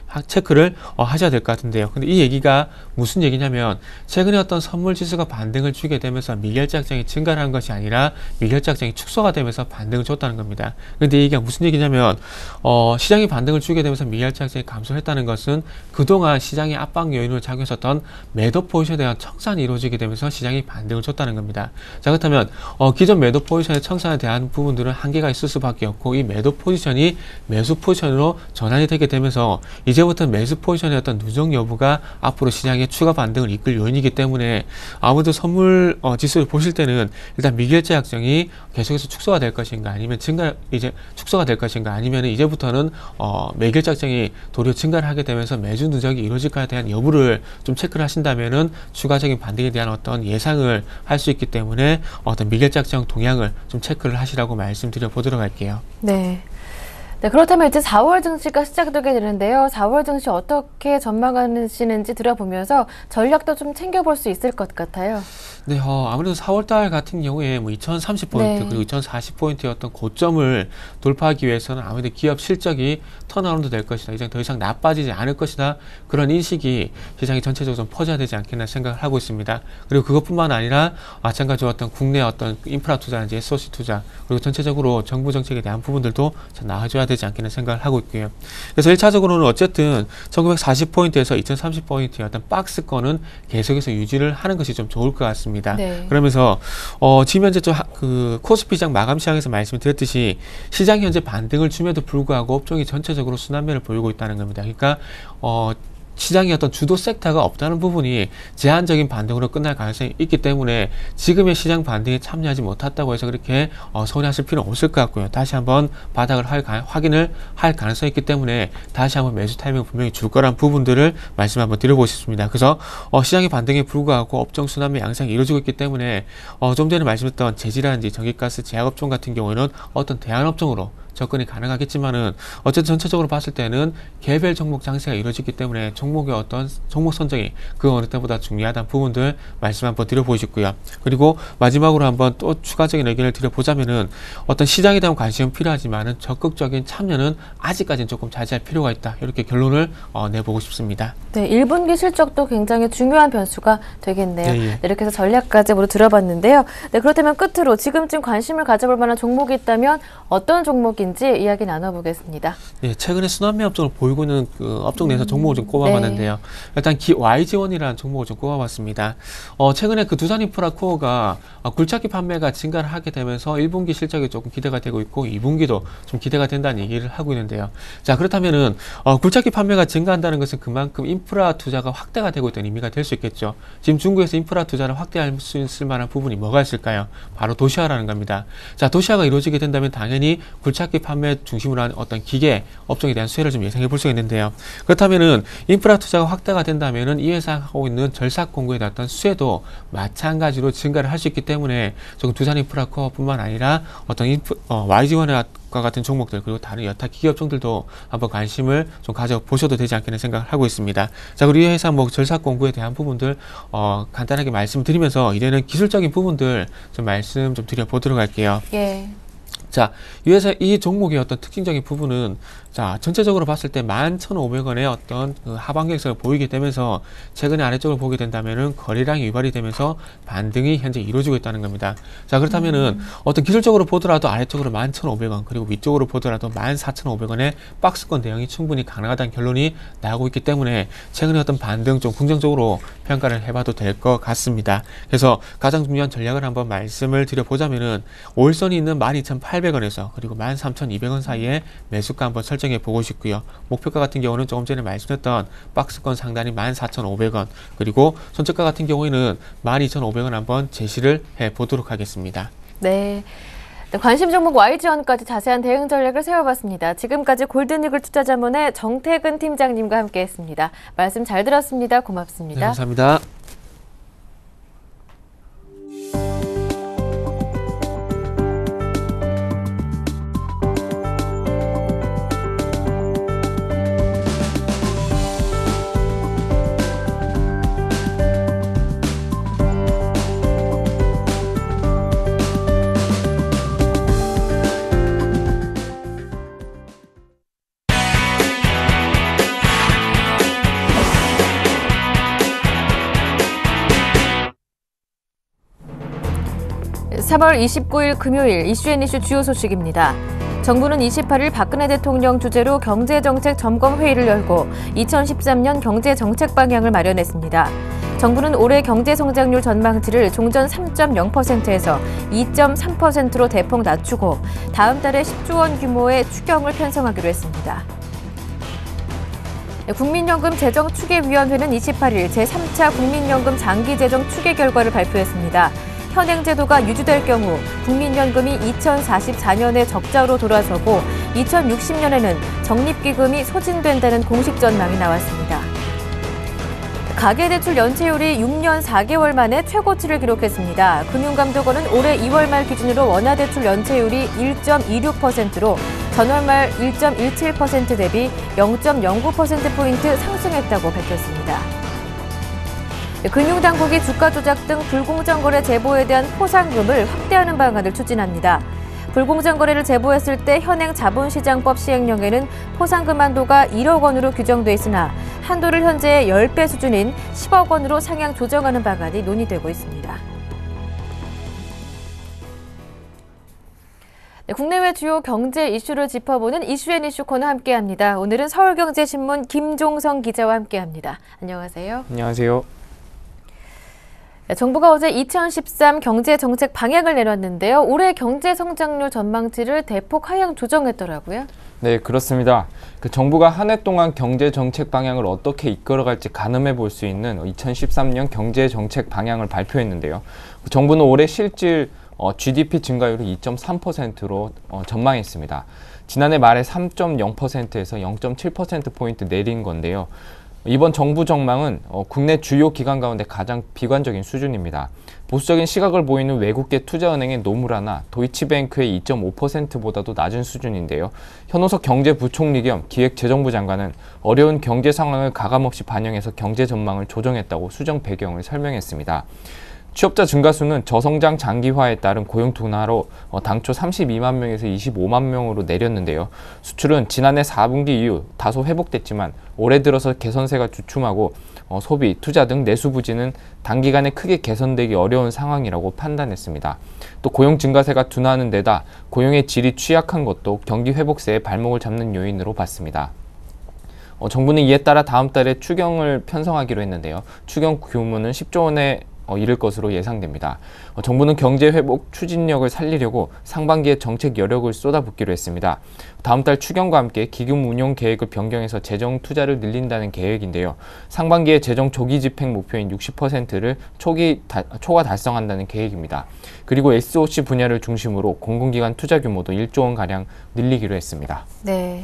하셔야 될 것 같은데요. 근데 이 얘기가 무슨 얘기냐면 최근에 어떤 선물 지수가 반등을 주게 되면서 미결제 약정이 증가를 한 것이 아니라 미결제 약정이 축소가 되면서 반등을 줬다는 겁니다. 근데 이게 무슨 얘기냐면 시장이 반등을 주게 되면서 미결제 약정이 감소했다는 것은 그동안 시장의 압박 요인으로 작용했었던 매도 포지션에 대한 청산이 이루어지게 되면서 시장이 반등을 줬다는 겁니다. 자, 그렇다면 기존 매도 포지션의 청산에 대한 부분들은 한계가 있을 수밖에 없고 이 매도 포지션이 매수 포지션으로 전환이 되게 되면서 이제부터 매수 포지션의 어떤 누적 여부가 앞으로 시장의 추가 반등을 이끌 요인이기 때문에 아무래도 선물 지수를 보실 때는 일단 미결제 약정이 계속해서 축소가 될 것인가 아니면 축소가 될 것인가 아니면 이제부터는 매결제 약정이 도리어 증가를 하게 되면서 매주 누적이 이루어질까에 대한 여부를 좀 체크를 하신다면은 추가적인 반등에 대한 어떤 예상을 할 수 있기 때문에 어떤 미결제 약정 동향을 좀 체크를 하시라고 말씀드려 보도록 할게요. 네. 네, 그렇다면 이제 4월 증시가 시작되게 되는데요. 4월 증시 어떻게 전망하시는지 들어보면서 전략도 좀 챙겨볼 수 있을 것 같아요. 네, 아무래도 4월달 같은 경우에 뭐 2030포인트 네. 그리고 2040포인트의 어떤 고점을 돌파하기 위해서는 아무래도 기업 실적이 턴어라운드 될 것이다. 이제 더 이상 나빠지지 않을 것이다. 그런 인식이 시장이 전체적으로 좀 퍼져야 되지 않겠나 생각을 하고 있습니다. 그리고 그것뿐만 아니라 마찬가지로 어떤 국내 어떤 인프라 투자든지 SOC 투자 그리고 전체적으로 정부 정책에 대한 부분들도 참 나아져야 되지 않겠나 생각을 하고 있고요. 그래서 1차적으로는 어쨌든 1940포인트에서 2030포인트의 어떤 박스권은 계속해서 유지를 하는 것이 좀 좋을 것 같습니다. 네. 그러면서 지금 현재 그 코스피 시장 마감 시장에서 말씀드렸듯이 시장 현재 반등을 줌에도 불구하고 업종이 전체적으로 순환매를 보이고 있다는 겁니다. 그러니까 시장의 어떤 주도 섹터가 없다는 부분이 제한적인 반등으로 끝날 가능성이 있기 때문에 지금의 시장 반등에 참여하지 못했다고 해서 그렇게 서운해하실 필요는 없을 것 같고요. 다시 한번 바닥을 확인을 할 가능성이 있기 때문에 다시 한번 매수 타이밍을 분명히 줄 거란 부분들을 말씀 한번 드려보고 싶습니다. 그래서 시장의 반등에 불구하고 업종 순환매 양상이 이루어지고 있기 때문에 좀 전에 말씀드렸던 재질이라든지 전기가스 제약업종 같은 경우에는 어떤 대안업종으로 접근이 가능하겠지만은 어쨌든 전체적으로 봤을 때는 개별 종목 장세가 이루어지기 때문에 종목의 어떤 종목 선정이 그 어느 때보다 중요하다는 부분들 말씀 한번 드려보시고요. 그리고 마지막으로 한번 또 추가적인 의견을 드려보자면은 어떤 시장에 대한 관심은 필요하지만은 적극적인 참여는 아직까지는 조금 자제할 필요가 있다. 이렇게 결론을 내보고 싶습니다. 네, 1분기 실적도 굉장히 중요한 변수가 되겠네요. 네, 예. 네, 이렇게 해서 전략까지 모두 들어봤는데요. 네, 그렇다면 끝으로 지금쯤 관심을 가져볼 만한 종목이 있다면 어떤 종목인지 이야기 나눠보겠습니다. 네, 최근에 순환매 업종을 보이고 있는 그 업종 내에서 종목을 좀 꼽아봤는데요. 일단 YG1이라는 종목을 좀 꼽아봤습니다. 최근에 그 두산인프라코어가 굴착기 판매가 증가를 하게 되면서 1분기 실적이 조금 기대가 되고 있고 2분기도 좀 기대가 된다는 얘기를 하고 있는데요. 자, 그렇다면은 굴착기 판매가 증가한다는 것은 그만큼 인프라 투자가 확대가 되고 있다는 의미가 될 수 있겠죠. 지금 중국에서 인프라 투자를 확대할 수 있을 만한 부분이 뭐가 있을까요? 바로 도시화라는 겁니다. 자, 도시화가 이루어지게 된다면 당연히 굴착기 판매 중심으로 한 어떤 기계 업종에 대한 수혜를 좀 예상해 볼 수가 있는데요. 그렇다면은 인프라 투자가 확대가 된다면은 이 회사가 하고 있는 절삭 공구에 대한 어떤 수혜도 마찬가지로 증가를 할 수 있기 때문에 조금 두산인프라코어뿐만 아니라 어떤 YG1과 같은 종목들 그리고 다른 여타 기계 업종들도 한번 관심을 좀 가져보셔도 되지 않겠나 생각을 하고 있습니다. 자, 그리고 이 회사 절삭 공구에 대한 부분들 간단하게 말씀드리면서 이제는 기술적인 부분들 좀 말씀 좀 드려보도록 할게요. 예. 자, 이 회사 이 종목의 어떤 특징적인 부분은 자, 전체적으로 봤을 때 11,500원의 어떤 그 하방 객선을 보이게 되면서 최근에 아래쪽을 보게 된다면은 거래량이 유발이 되면서 반등이 현재 이루어지고 있다는 겁니다. 자, 그렇다면은 어떤 기술적으로 보더라도 아래쪽으로 11,500원 그리고 위쪽으로 보더라도 14,500원의 박스권 대응이 충분히 가능하다는 결론이 나오고 있기 때문에 최근에 어떤 반등 좀 긍정적으로 평가를 해봐도 될 것 같습니다. 그래서 가장 중요한 전략을 한번 말씀을 드려보자면은 5일선이 있는 12,800원에서 그리고 13,200원 사이에 매수가 한번 설정해 보고 싶고요. 목표가 같은 경우는 조금 전에 말씀드렸던 박스권 상단이 14,500원 그리고 손절가 같은 경우에는 12,500원 한번 제시를 해 보도록 하겠습니다. 네. 네, 관심 종목 YG원까지 자세한 대응 전략을 세워봤습니다. 지금까지 골든이글 투자자문의 정태근 팀장님과 함께했습니다. 말씀 잘 들었습니다. 고맙습니다. 네, 감사합니다. (3월 29일) 금요일 이슈앤이슈 주요 소식입니다. 정부는 28일 박근혜 대통령 주재로 경제정책 점검회의를 열고 2013년 경제정책 방향을 마련했습니다. 정부는 올해 경제성장률 전망치를 종전 3.0%에서 2.3%로 대폭 낮추고 다음 달에 10조 원 규모의 추경을 편성하기로 했습니다. 국민연금 재정추계위원회는 28일 제3차 국민연금 장기재정 추계 결과를 발표했습니다. 현행 제도가 유지될 경우 국민연금이 2044년에 적자로 돌아서고 2060년에는 적립기금이 소진된다는 공식 전망이 나왔습니다. 가계대출 연체율이 6년 4개월 만에 최고치를 기록했습니다. 금융감독원은 올해 2월 말 기준으로 원화대출 연체율이 1.26%로 전월 말 1.17% 대비 0.09%포인트 상승했다고 밝혔습니다. 금융당국이 주가 조작 등 불공정 거래 제보에 대한 포상금을 확대하는 방안을 추진합니다. 불공정 거래를 제보했을 때 현행 자본시장법 시행령에는 포상금 한도가 1억 원으로 규정돼 있으나 한도를 현재의 10배 수준인 10억 원으로 상향 조정하는 방안이 논의되고 있습니다. 네, 국내외 주요 경제 이슈를 짚어보는 이슈앤이슈 코너 함께합니다. 오늘은 서울경제신문 김종성 기자와 함께합니다. 안녕하세요. 안녕하세요. 정부가 어제 2013 경제정책 방향을 내놨는데요. 올해 경제성장률 전망치를 대폭 하향 조정했더라고요. 네, 그렇습니다. 정부가 한 해 동안 경제정책 방향을 어떻게 이끌어갈지 가늠해 볼 수 있는 2013년 경제정책 방향을 발표했는데요. 정부는 올해 실질 GDP 증가율을 2.3%로 전망했습니다. 지난해 말에 3.0%에서 0.7%포인트 내린 건데요. 이번 정부 전망은 국내 주요 기관 가운데 가장 비관적인 수준입니다. 보수적인 시각을 보이는 외국계 투자은행의 노무라나 도이치뱅크의 2.5%보다도 낮은 수준인데요. 현호석 경제부총리 겸 기획재정부 장관은 어려운 경제 상황을 가감없이 반영해서 경제 전망을 조정했다고 수정 배경을 설명했습니다. 취업자 증가 수는 저성장 장기화에 따른 고용 둔화로 당초 32만 명에서 25만 명으로 내렸는데요. 수출은 지난해 4분기 이후 다소 회복됐지만 올해 들어서 개선세가 주춤하고 소비, 투자 등 내수 부진은 단기간에 크게 개선되기 어려운 상황이라고 판단했습니다. 또 고용 증가세가 둔화하는 데다 고용의 질이 취약한 것도 경기 회복세에 발목을 잡는 요인으로 봤습니다. 정부는 이에 따라 다음 달에 추경을 편성하기로 했는데요. 추경 규모는 10조 원에 이를 것으로 예상됩니다. 정부는 경제 회복 추진력을 살리려고 상반기에 정책 여력을 쏟아붓기로 했습니다. 다음 달 추경과 함께 기금 운용 계획을 변경해서 재정 투자를 늘린다는 계획인데요. 상반기에 재정 조기 집행 목표인 60%를 초과 달성한다는 계획입니다. 그리고 SOC 분야를 중심으로 공공기관 투자 규모도 1조 원가량 늘리기로 했습니다. 네.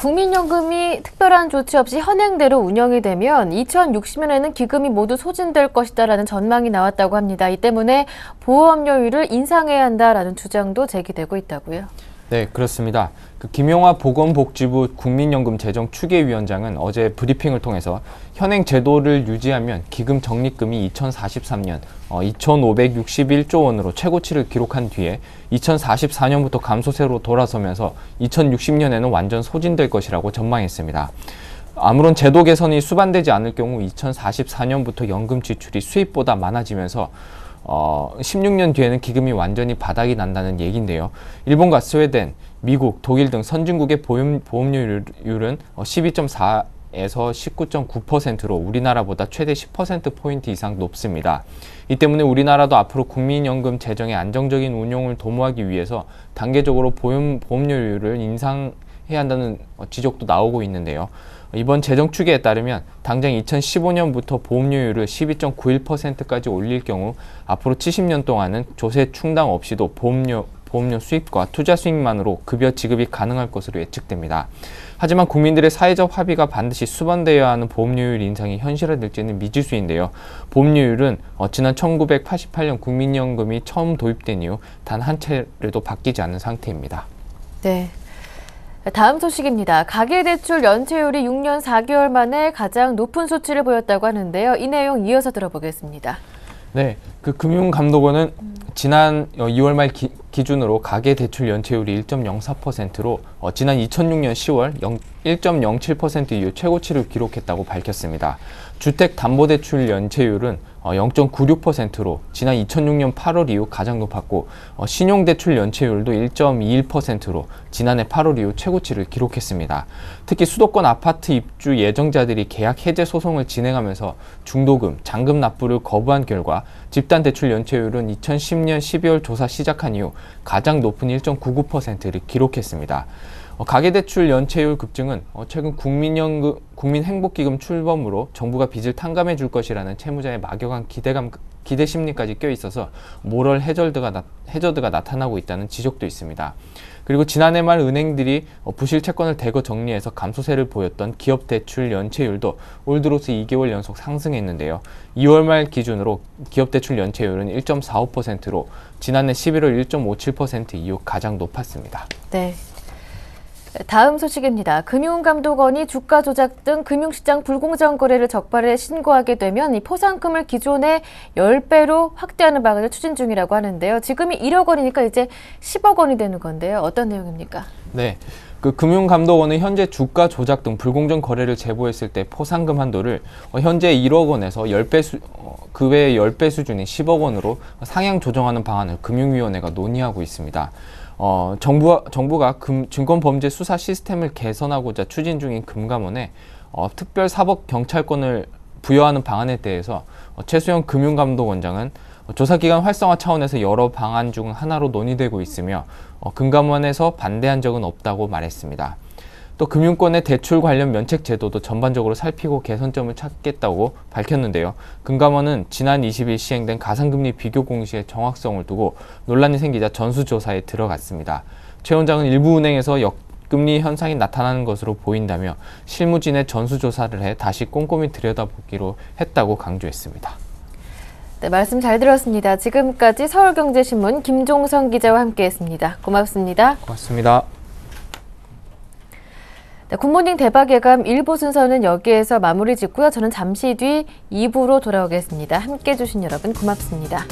국민연금이 특별한 조치 없이 현행대로 운영이 되면 2060년에는 기금이 모두 소진될 것이다라는 전망이 나왔다고 합니다. 이 때문에 보험료율을 인상해야 한다라는 주장도 제기되고 있다고요. 네, 그렇습니다. 김용화 보건복지부 국민연금재정추계위원장은 어제 브리핑을 통해서 현행 제도를 유지하면 기금 적립금이 2043년 2,561조 원으로 최고치를 기록한 뒤에 2044년부터 감소세로 돌아서면서 2060년에는 완전 소진될 것이라고 전망했습니다. 아무런 제도 개선이 수반되지 않을 경우 2044년부터 연금 지출이 수입보다 많아지면서 16년 뒤에는 기금이 완전히 바닥이 난다는 얘기인데요. 일본과 스웨덴, 미국, 독일 등 선진국의 보험료율은 12.4에서 19.9%로 우리나라보다 최대 10%포인트 이상 높습니다. 이 때문에 우리나라도 앞으로 국민연금 재정의 안정적인 운용을 도모하기 위해서 단계적으로 보험료율을 인상해야 한다는 지적도 나오고 있는데요. 이번 재정 추계에 따르면 당장 2015년부터 보험료율을 12.91%까지 올릴 경우 앞으로 70년 동안은 조세 충당 없이도 보험료 수입과 투자 수익만으로 급여 지급이 가능할 것으로 예측됩니다. 하지만 국민들의 사회적 합의가 반드시 수반되어야 하는 보험료율 인상이 현실화될지는 미지수인데요. 보험료율은 지난 1988년 국민연금이 처음 도입된 이후 단 한 차례도 바뀌지 않은 상태입니다. 네. 다음 소식입니다. 가계대출 연체율이 6년 4개월 만에 가장 높은 수치를 보였다고 하는데요. 이 내용 이어서 들어보겠습니다. 네, 금융감독원은 지난 2월 말 기준으로 가계대출 연체율이 1.04%로 지난 2006년 10월 1.07% 이후 최고치를 기록했다고 밝혔습니다. 주택담보대출 연체율은 0.96%로 지난 2006년 8월 이후 가장 높았고 신용대출 연체율도 1.21%로 지난해 8월 이후 최고치를 기록했습니다. 특히 수도권 아파트 입주 예정자들이 계약 해제 소송을 진행하면서 중도금, 잔금 납부를 거부한 결과 집단대출 연체율은 2010년 12월 조사 시작한 이후 가장 높은 1.99%를 기록했습니다. 가계대출 연체율 급증은 최근 국민행복기금 출범으로 정부가 빚을 탕감해 줄 것이라는 채무자의 막연한 기대 심리까지 껴있어서 모럴 해저드가 나타나고 있다는 지적도 있습니다. 그리고 지난해 말 은행들이 부실 채권을 대거 정리해서 감소세를 보였던 기업대출 연체율도 올 들어서 2개월 연속 상승했는데요. 2월 말 기준으로 기업대출 연체율은 1.45%로 지난해 11월 1.57% 이후 가장 높았습니다. 네. 다음 소식입니다. 금융감독원이 주가 조작 등 금융시장 불공정 거래를 적발해 신고하게 되면 이 포상금을 기존의 10배로 확대하는 방안을 추진 중이라고 하는데요. 지금이 1억 원이니까 이제 10억 원이 되는 건데요. 어떤 내용입니까? 네. 금융감독원은 현재 주가 조작 등 불공정 거래를 제보했을 때 포상금 한도를 현재 1억 원에서 10배 그 외의 10배 수준인 10억 원으로 상향 조정하는 방안을 금융위원회가 논의하고 있습니다. 정부가 증권범죄 수사 시스템을 개선하고자 추진 중인 금감원에 특별사법경찰권을 부여하는 방안에 대해서 최수영 금융감독원장은 조사기관 활성화 차원에서 여러 방안 중 하나로 논의되고 있으며 금감원에서 반대한 적은 없다고 말했습니다. 또 금융권의 대출 관련 면책 제도도 전반적으로 살피고 개선점을 찾겠다고 밝혔는데요. 금감원은 지난 20일 시행된 가상금리 비교 공시의 정확성을 두고 논란이 생기자 전수조사에 들어갔습니다. 최 원장은 일부 은행에서 역금리 현상이 나타나는 것으로 보인다며 실무진에 전수조사를 해 다시 꼼꼼히 들여다보기로 했다고 강조했습니다. 네, 말씀 잘 들었습니다. 지금까지 서울경제신문 김종성 기자와 함께했습니다. 고맙습니다. 고맙습니다. 네, 굿모닝 대박 예감 1부 순서는 여기에서 마무리 짓고요. 저는 잠시 뒤 2부로 돌아오겠습니다. 함께해 주신 여러분 고맙습니다.